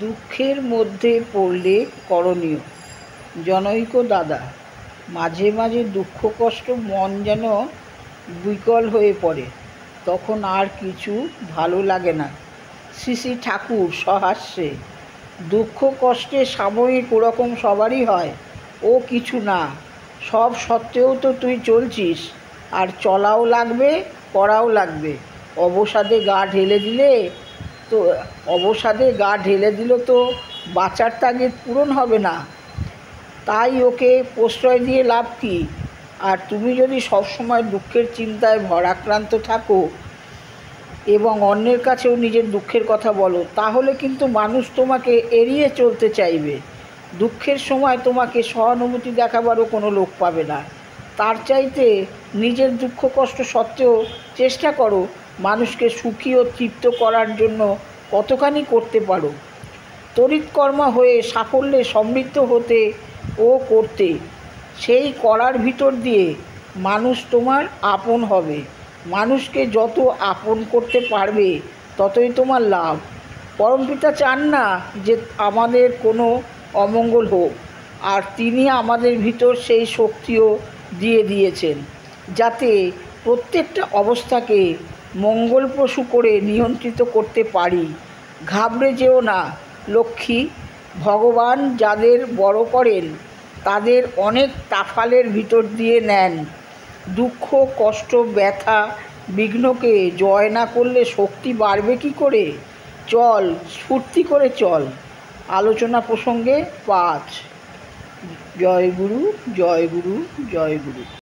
দুঃখের মধ্যে পড়লে করণীয়। জনৈক দাদা। মাঝে মাঝে দুঃখ কষ্ট মন যেন বিকল হয়ে পড়ে, তখন আর কিছু ভালো লাগে না। শ্রী শ্রী ঠাকুর সহাস্যে। দুঃখ কষ্টে সাময়িক ওরকম সবারই হয়, ও কিছু না। সব সত্ত্বেও তো তুই চলছিস, আর চলাও লাগবে, করাও লাগবে। অবসাদে গা ঢেলে দিলে তো বাঁচার তাগিদ পূরণ হবে না। তাই ওকে প্রশ্রয় দিয়ে লাভ কী? আর তুমি যদি সবসময় দুঃখের চিন্তায় ভারাক্রান্ত থাকো এবং অন্যের কাছেও নিজের দুঃখের কথা বলো, তাহলে কিন্তু মানুষ তোমাকে এড়িয়ে চলতে চাইবে। দুঃখের সময় তোমাকে সহানুভূতি দেখাবারও কোনো লোক পাবে না। তার চাইতে নিজের দুঃখ কষ্ট সত্ত্বেও চেষ্টা করো মানুষকে সুখী ও তৃপ্ত করার জন্য কতখানি করতে পারো। তড়িৎকর্মা হয়ে সাফল্যে সমৃদ্ধ হতে ও করতে, সেই করার ভিতর দিয়ে মানুষ তোমার আপন হবে। মানুষকে যত আপন করতে পারবে ততই তোমার লাভ। পরমপিতা চান না যে আমাদের কোনো অমঙ্গল হোক, আর তিনি আমাদের ভিতর সেই শক্তিও দিয়ে দিয়েছেন যাতে প্রত্যেকটা অবস্থাকে মঙ্গলপ্রসূ করে নিয়ন্ত্রিত করতে পারি। ঘাবড়ে যেও না লক্ষ্মী। ভগবান যাদের বড় করেন তাদের অনেক তাফালের ভিতর দিয়ে নেন। দুঃখ কষ্ট ব্যথা বিঘ্নকে জয় না করলে শক্তি বাড়বে কী করে? চল, স্ফূর্তি করে চল। আলোচনা প্রসঙ্গে 5। জয় গুরু, জয় গুরু, জয় গুরু।